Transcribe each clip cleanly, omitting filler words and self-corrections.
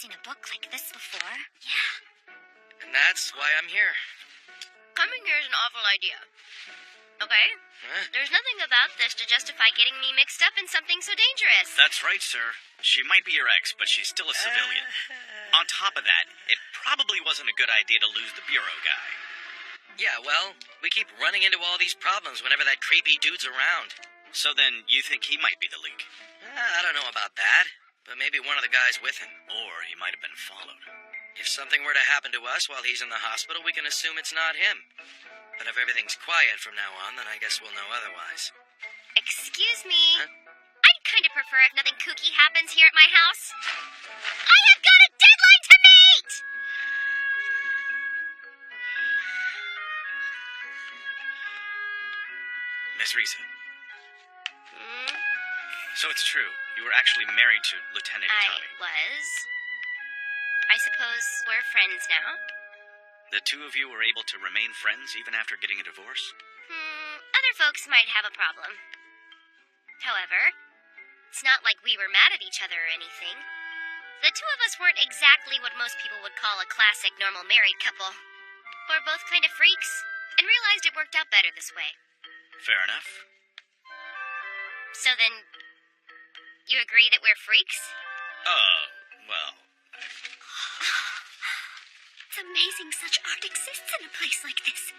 seen a book like this before. Yeah. And that's why I'm here. Coming here is an awful idea. Okay? Huh? There's nothing about this to justify getting me mixed up in something so dangerous. That's right, sir. She might be your ex, but she's still a civilian. On top of that, it probably wasn't a good idea to lose the bureau guy. Yeah, well, we keep running into all these problems whenever that creepy dude's around. So then you think he might be the leak? I don't know about that, but maybe one of the guys with him. Or he might have been followed. If something were to happen to us while he's in the hospital, we can assume it's not him. But if everything's quiet from now on, then I guess we'll know otherwise. Excuse me. Huh? I'd kind of prefer if nothing kooky happens here at my house. I have got a deadline to meet! Miss Risa, Hmm? so it's true. You were actually married to Lieutenant I Itami. was. I suppose we're friends now. The two of you were able to remain friends even after getting a divorce? Other folks might have a problem. However, it's not like we were mad at each other or anything. The two of us weren't exactly what most people would call a classic normal married couple. We're both kind of freaks, and realized it worked out better this way. Fair enough. So then, you agree that we're freaks? Well, It's amazing such art exists in a place like this.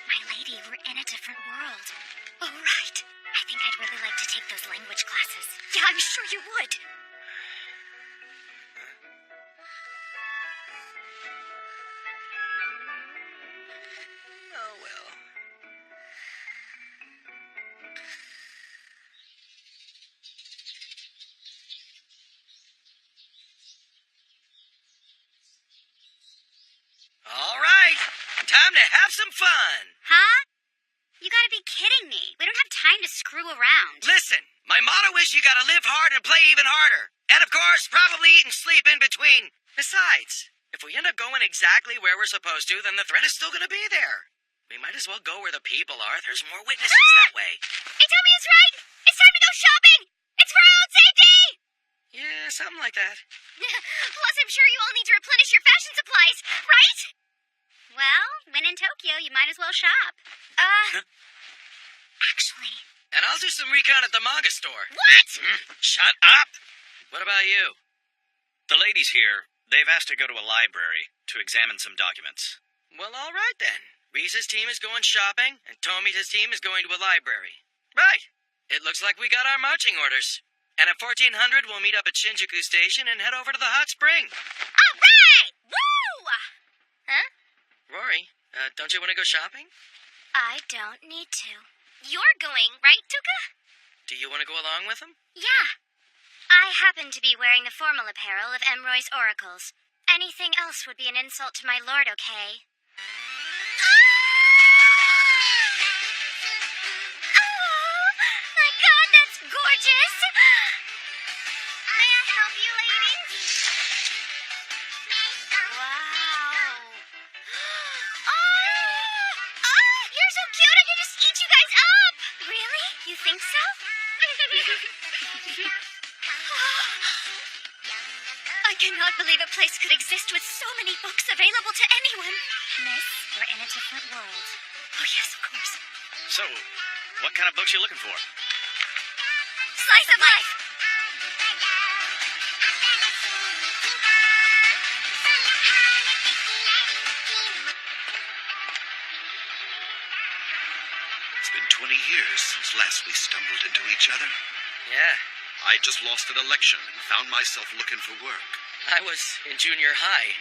My lady, we're in a different world. Oh, right. I think I'd really like to take those language classes. Yeah, I'm sure you would. Oh, well. All right. Time to have some fun. Huh? You gotta be kidding me. We don't have time to screw around. Listen, my motto is you gotta live hard and play even harder. And of course, probably eat and sleep in between. Besides, if we end up going exactly where we're supposed to, then the threat is still gonna be there. We might as well go where the people are. There's more witnesses that way. Itami is right! It's time to go shopping! It's for our own safety! Yeah, something like that. Plus, I'm sure you all need to replenish your fashion supplies, right? Well, when in Tokyo, you might as well shop. Actually, And I'll do some recon at the manga store. What? Shut up! What about you? the ladies here, they've asked to go to a library to examine some documents. Well, all right then. Risa's team is going shopping, and Tomita's team is going to a library. Right. It looks like we got our marching orders. And at 1400, we'll meet up at Shinjuku Station and head over to the hot spring. All right! Woo! Huh? Rory, don't you want to go shopping? I don't need to. You're going, right, Tuka? Do you want to go along with them? Yeah. I happen to be wearing the formal apparel of Emroy's oracles. Anything else would be an insult to my lord, okay? Oh, my God, that's gorgeous! May I help you, lady? Wow. Oh, you're so cute, I can just eat you guys up! Really? You think so? I cannot believe a place could exist with so many books available to anyone. Miss, we're in a different world. Oh, yes, of course. So, what kind of books you looking for? Slice of life! It's been 20 years since last we stumbled into each other. Yeah. I just lost an election and found myself looking for work. I was in junior high.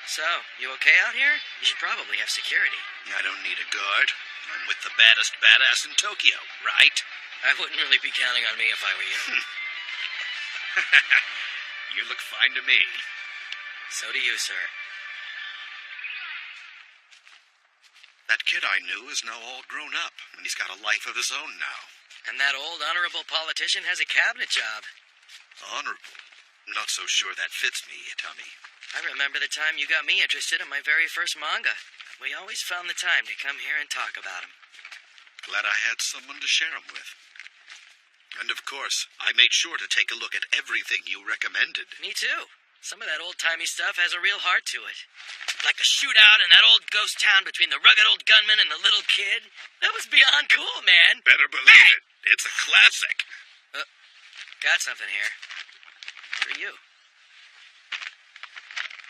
So, you okay out here? You should probably have security. I don't need a guard. I'm with the baddest badass in Tokyo, right? I wouldn't really be counting on me if I were you. You look fine to me. So do you, sir. That kid I knew is now all grown up, and he's got a life of his own now. And that old honorable politician has a cabinet job. Honorable. Not so sure that fits me, Itami. I remember the time you got me interested in my very first manga. We always found the time to come here and talk about them. Glad I had someone to share 'em with. And of course, I made sure to take a look at everything you recommended. Me too. Some of that old-timey stuff has a real heart to it. Like the shootout in that old ghost town between the rugged old gunman and the little kid. That was beyond cool, man. Better believe it. It's a classic. Got something here. For you.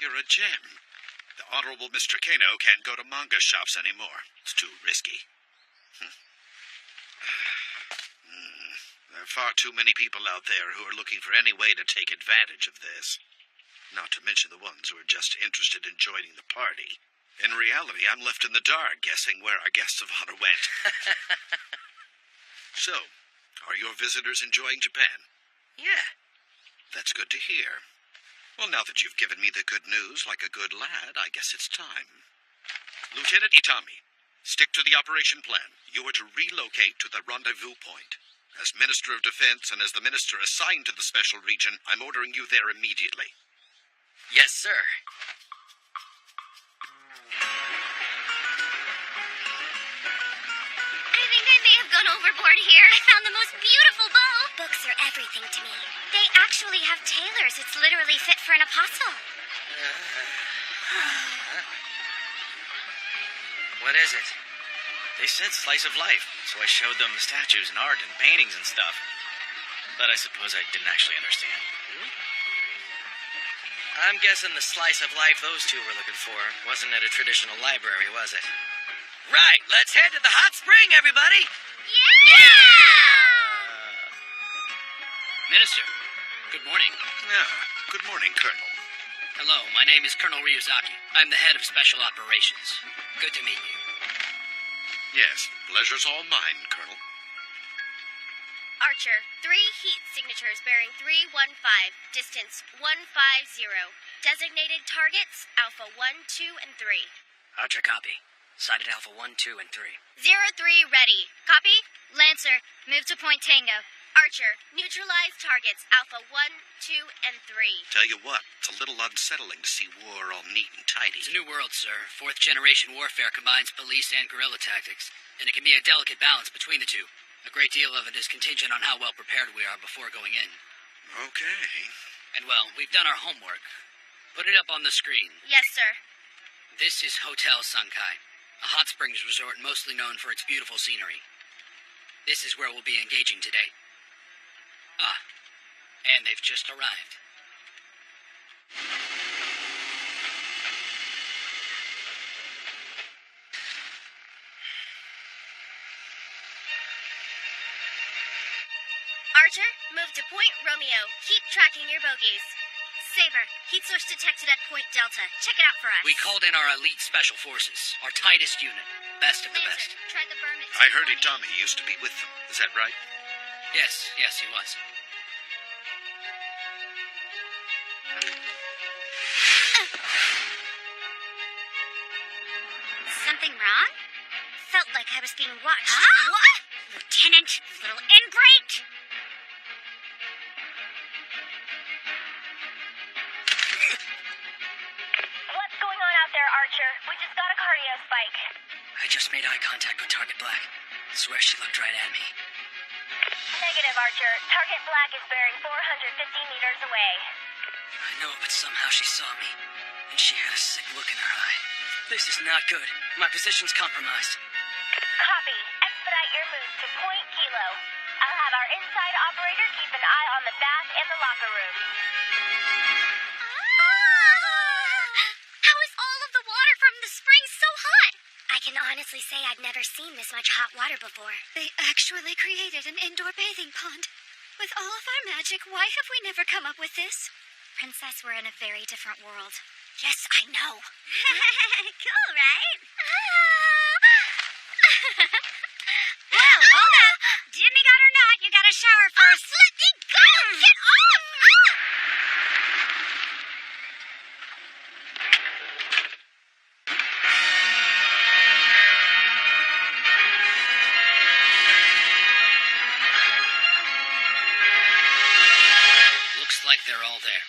You're a gem. The Honorable Mr. Kano can't go to manga shops anymore. It's too risky. There are far too many people out there who are looking for any way to take advantage of this. Not to mention the ones who are just interested in joining the party. In reality, I'm left in the dark guessing where our guests of honor went. So, are your visitors enjoying Japan? Yeah. That's good to hear. Well, now that you've given me the good news like a good lad, I guess it's time. Lieutenant Itami, stick to the operation plan. You are to relocate to the rendezvous point. As Minister of Defense and as the minister assigned to the special region, I'm ordering you there immediately. Yes, sir. I think I may have gone overboard here. I found the most beautiful bow. Books are everything to me. They actually have tailors. It's literally fit for an apostle. What is it? They said slice of life, so I showed them statues and art and paintings and stuff. But I suppose I didn't actually understand. I'm guessing the slice of life those two were looking for wasn't at a traditional library, was it? Right, let's head to the hot spring, everybody! Minister, good morning. Good morning, Colonel. Hello, my name is Colonel Ryuzaki. I'm the head of Special Operations. Good to meet you. Yes, pleasure's all mine, Colonel. Archer, 3 heat signatures bearing 315, distance 150. Designated targets, Alpha 1, 2, and 3. Archer, copy. Sighted Alpha 1, 2, and 3. 03 ready. Copy? Lancer, move to Point Tango. Archer, neutralize targets, Alpha 1, 2, and 3. Tell you what, it's a little unsettling to see war all neat and tidy. It's a new world, sir. 4th-generation warfare combines police and guerrilla tactics, and it can be a delicate balance between the two. A great deal of it is contingent on how well prepared we are before going in. Okay. And, well, we've done our homework. Put it up on the screen. Yes, sir. This is Hotel Sankai, a hot springs resort mostly known for its beautiful scenery. This is where we'll be engaging today. And they've just arrived. Archer, move to Point Romeo. Keep tracking your bogeys. Saber, heat source detected at Point Delta. Check it out for us. We called in our elite special forces, our tightest unit, best of the Lancer, best. try the burn. I heard Itami used to be with them. Is that right? Yes, he was. Something wrong? Felt like I was being watched. Huh? What? Lieutenant, you little ingrate! What's going on out there, Archer? We just got a cardio spike. I just made eye contact with Target Black. Swear she looked right at me. Negative, Archer. Target Black is bearing 450 meters away. I know, but somehow she saw me, and she had a sick look in her eye. This is not good. My position's compromised. Copy. Expedite your move to Point Kilo. I'll have our inside operator keep an eye on the bath and the locker room. How is all of the water from the spring so hot? I can honestly say I've never seen this much hot water before. They actually created an indoor bathing pond. With all of our magic, why have we never come up with this? Princess, we're in a very different world. Yes, I know. Cool, right? Well, hold up. Jimmy got or not, you gotta shower first. Let me go! Get off! Looks like they're all there.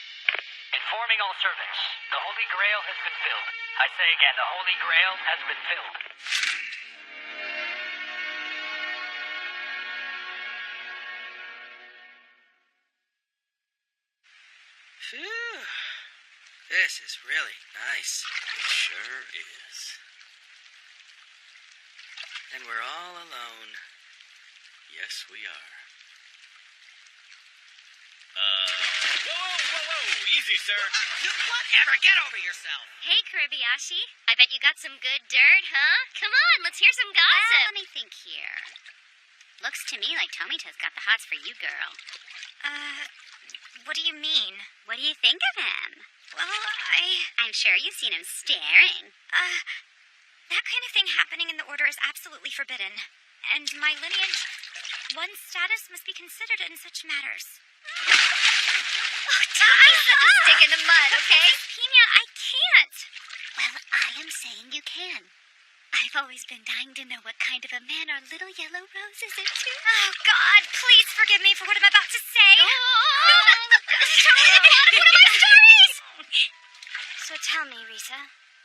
Informing all servants, the Holy Grail has been filled. I say again, the Holy Grail has been filled. Phew. This is really nice. It sure is. And we're all alone. Yes, we are. Whoa. Easy, sir. Whatever, get over yourself. Hey, Kiribayashi. I bet you got some good dirt, huh? Come on, let's hear some Well, gossip. let me think here. Looks to me like Tomito's got the hots for you, girl. What do you mean? What do you think of him? Well, I'm sure you've seen him staring. that kind of thing happening in the Order is absolutely forbidden. And my lineage, one's status must be considered in such matters. Put the stick in the mud, okay? Pina, I can't. Well, I am saying you can. I've always been dying to know what kind of a man our little yellow rose is into. Oh, God, please forgive me for what I'm about to say. So tell me, Risa,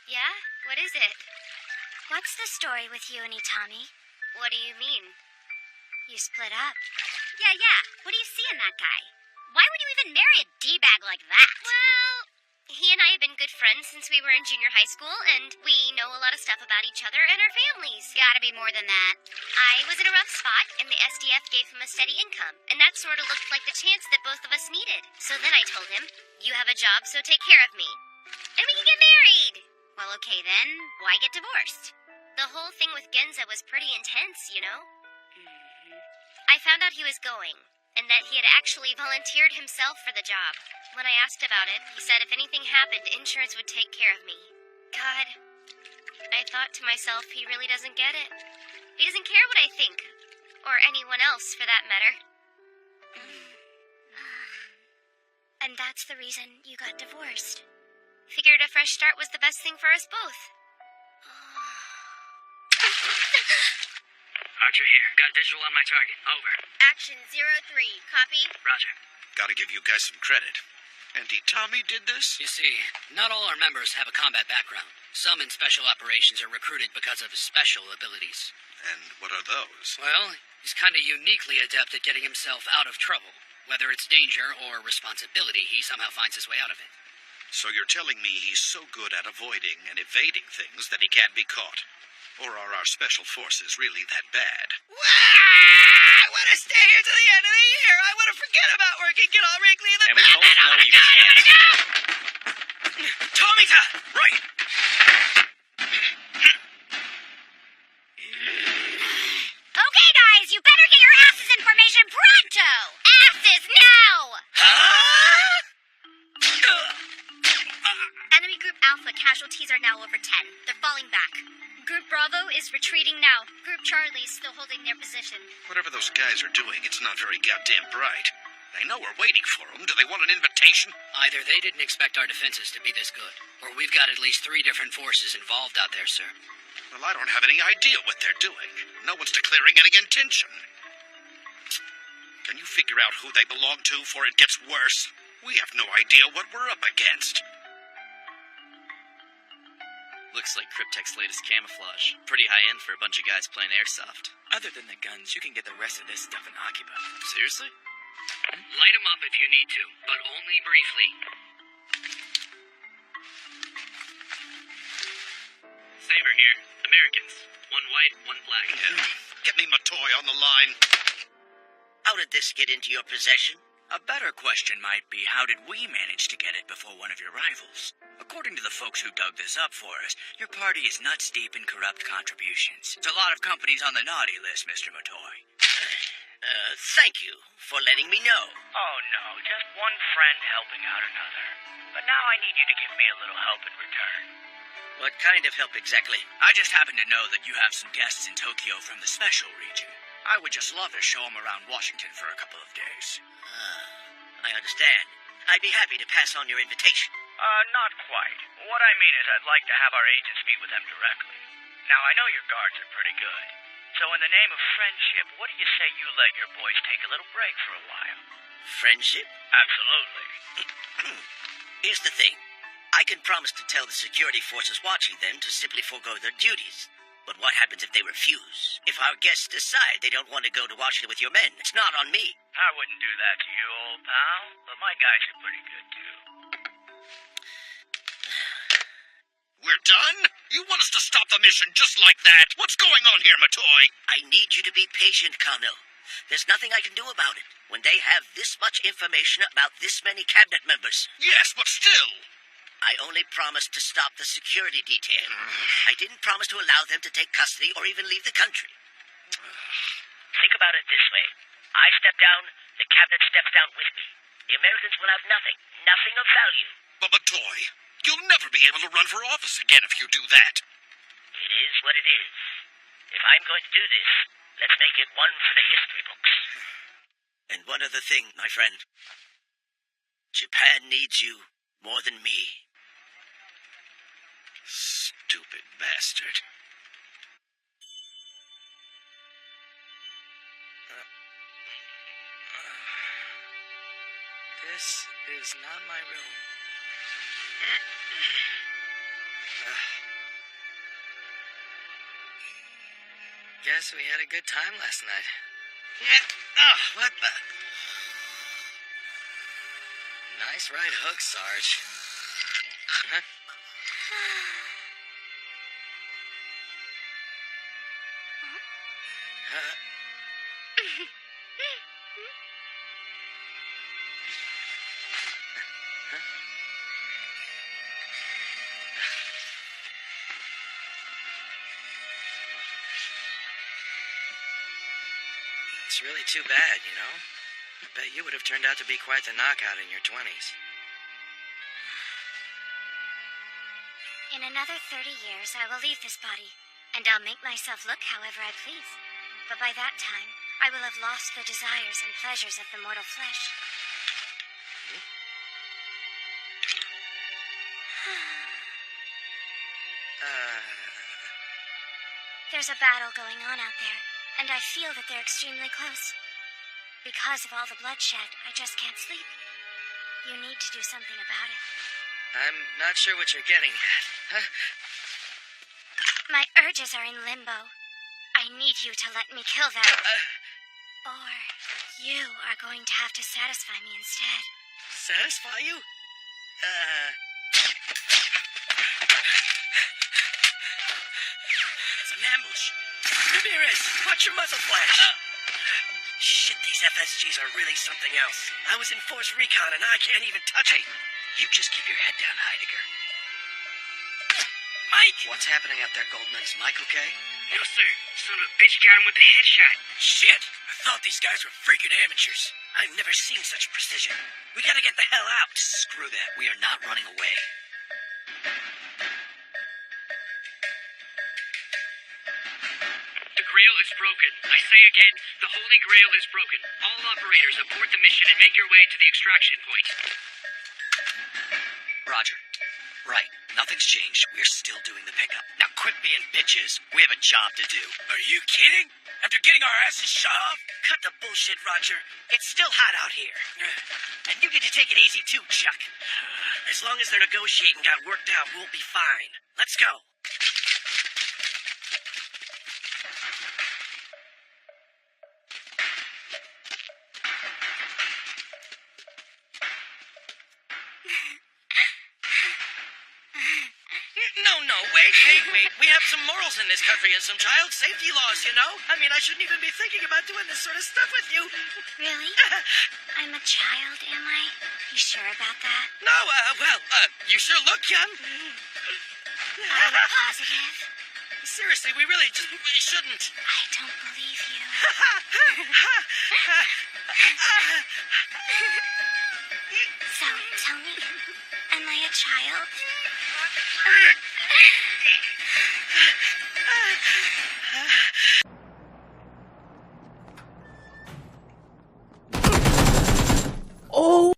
Yeah? What is it? what's the story with you and Itami? What do you mean? You split up. Yeah. What do you see in that guy? Why would you even marry a D-bag like that? Well, he and I have been good friends since we were in junior high school, and we know a lot of stuff about each other and our families. Gotta be more than that. I was in a rough spot, and the SDF gave him a steady income, and that sort of looked like the chance that both of us needed. So then I told him, you have a job, so take care of me. And we can get married! Well, okay then. Why get divorced? The whole thing with Genza was pretty intense, you know? I found out he was going, and that he had actually volunteered himself for the job. When I asked about it, he said if anything happened, insurance would take care of me. God, I thought to myself, he really doesn't get it. He doesn't care what I think, or anyone else for that matter. And that's the reason you got divorced. Figured a fresh start was the best thing for us both. Archer here. Got visual on my target. Over. Action 03, copy? Roger. Gotta give you guys some credit. And Itami did this? You see, not all our members have a combat background. Some in special operations are recruited because of special abilities. And what are those? Well, he's kind of uniquely adept at getting himself out of trouble. Whether it's danger or responsibility, he somehow finds his way out of it. So you're telling me he's so good at avoiding and evading things that he can't be caught? Or are our special forces really that bad? I want to stay here to the end of the year. I want to forget about work and get all wrinkly in the And we both know you can't. Tomita! Right! Okay, guys, you better get your asses information pronto! Asses now! Enemy Group Alpha casualties are now over 10. They're falling back. Group Bravo is retreating now. Group Charlie is still holding their position. Whatever those guys are doing, it's not very goddamn bright. They know we're waiting for them. Do they want an invitation? Either they didn't expect our defenses to be this good, or we've got at least 3 different forces involved out there, sir. Well, I don't have any idea what they're doing. No one's declaring any intention. Can you figure out who they belong to before it gets worse? We have no idea what we're up against. Looks like Cryptek's latest camouflage. Pretty high end for a bunch of guys playing airsoft. Other than the guns, you can get the rest of this stuff in Akiba. Seriously? Light them up if you need to, but only briefly. Saber here. Americans. 1 white, 1 black. Get me my toy on the line. How did this get into your possession? A better question might be, how did we manage to get it before one of your rivals? According to the folks who dug this up for us, your party is nuts deep in corrupt contributions. There's a lot of companies on the naughty list, Mr. Motoi. Thank you for letting me know. Oh no, just one friend helping out another. But now I need you to give me a little help in return. What kind of help exactly? I just happen to know that you have some guests in Tokyo from the special region. I would just love to show them around Washington for a couple of days. I understand. I'd be happy to pass on your invitation. Not quite. What I mean is I'd like to have our agents meet with them directly. Now, I know your guards are pretty good. So in the name of friendship, what do you say you let your boys take a little break for a while? Friendship? Absolutely. Here's the thing. I can promise to tell the security forces watching them to simply forego their duties. But what happens if they refuse? If our guests decide they don't want to go to Washington with your men, it's not on me. I wouldn't do that to you, old pal. But my guys are pretty good, too. done? You want us to stop the mission just like that? What's going on here, Matoy? I need you to be patient, Colonel. There's nothing I can do about it when they have this much information about this many cabinet members. Yes, but still. I only promised to stop the security detail. I didn't promise to allow them to take custody or even leave the country. Think about it this way. I step down, the cabinet steps down with me. The Americans will have nothing of value. But Matoy, you'll never be able to run for office again if you do that. It is what it is. If I'm going to do this, let's make it one for the history books. And one other thing, my friend. Japan needs you more than me. Stupid bastard. This is not my room. Guess we had a good time last night. Yeah. Oh, what the? Nice right hook, Sarge. Huh? It's really too bad, you know? I bet you would have turned out to be quite the knockout in your 20s. In another 30 years, I will leave this body, and I'll make myself look however I please. But by that time, I will have lost the desires and pleasures of the mortal flesh. There's a battle going on out there, and I feel that they're extremely close. Because of all the bloodshed, I just can't sleep. You need to do something about it. I'm not sure what you're getting at. Huh? My urges are in limbo. I need you to let me kill them. Or you are going to have to satisfy me instead. Satisfy you? It's an ambush. Ramirez, watch your muzzle flash. Shit, these FSGs are really something else. I was in Force Recon and I can't even touch it. You just keep your head down, Heidegger. Mike! What's happening out there, Goldman? Is Mike okay? No, sir. Son of a bitch got him with a headshot. Shit! I thought these guys were freaking amateurs. I've never seen such precision. We gotta get the hell out. Screw that. We are not running away. The Grail is broken. I say again, the Holy Grail is broken. All operators abort the mission and make your way to the extraction point. Roger. Right. Nothing's changed. We're still doing the pickup. Now quit being bitches. We have a job to do. Are you kidding? After getting our asses shot off? Cut the bullshit, Roger. It's still hot out here. And you get to take it easy too, Chuck. As long as their negotiating got worked out, we'll be fine. Let's go. No, wait. We have some morals in this country and some child safety laws, you know? I mean, I shouldn't even be thinking about doing this sort of stuff with you. Really? I'm a child, am I? You sure about that? No, you sure look young. Are you positive? Seriously, we really just shouldn't. I don't believe you. So, tell me, am I a child? Oh!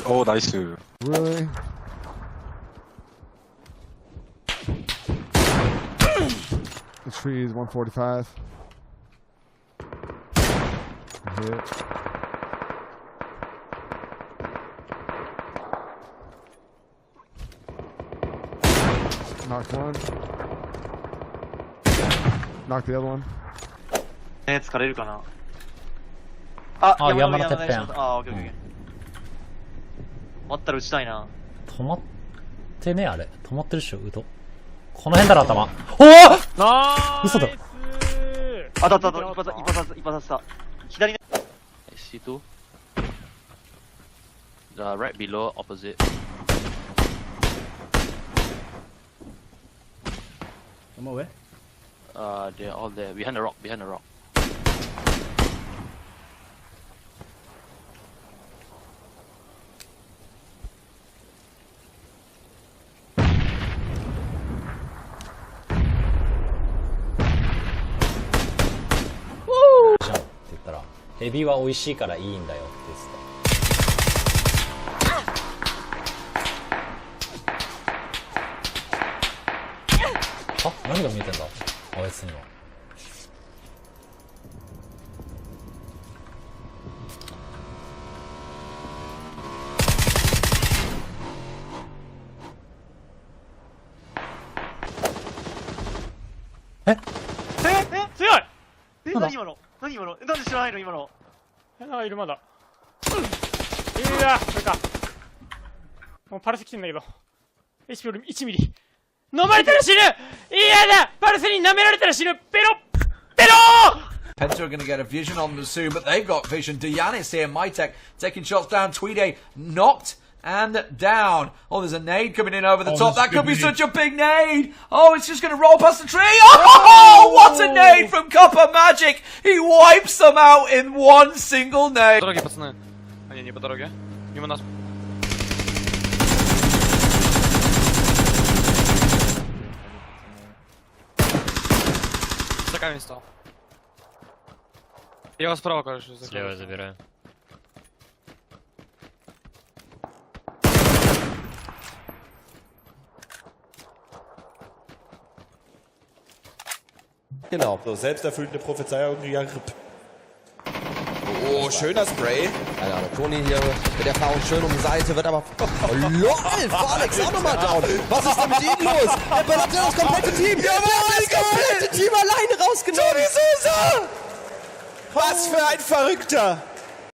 오, 나이스. Really? The tree is 145. Hit. Knocked one. Knocked the other one. 疲れるかなあ、山のてっぺん。あ、オッケーオッケー。終わったら撃ちたいな。止まってね、あれ。止まってるっしょ、ウド。この辺だろ、頭。おぉ嘘だ。当たった、一発させた。左ね。Situ. The right below, opposite. Where? They're all there. Behind the rock, behind the rock. Woo! って言ったら、エビは美味しいからいいんだよって言ってた。あ、何が見えてんだあいつには。強いなんだ何今のなんで知らないの今のなんかいるまだ。いやこれか。もうパルス来てんだけど。HP より1ミリ。飲まれたら死ぬ嫌だパルスに舐められたら死ぬペロペロPenta are going to get a vision on them soon, but they've got vision. Dianis here, Mytek taking shots down. Tweedy knocked and down. Oh, there's a nade coming in over the top. That could be such a big nade. Oh, it's just going to roll past the tree. Oh, what a nade from Copper Magic. He wipes them out in one single nade. Дороги, пацаны. А не по дороге. Мимо нас. За камень стал. Я вас справа, короче, закрою. Слева забираю. Genau, so selbsterfüllende Prophezeiung. Oh, schöner Spray. Alter, der Toni hier mit der Erfahrung schön um die Seite, wird aber... Oh, LOL, Alex auch nochmal down. Was ist denn mit ihm los? Der ballert ja das komplette Team. Ja, das komplette Team alleine rausgenommen. Toni Sosa! Was für ein Verrückter!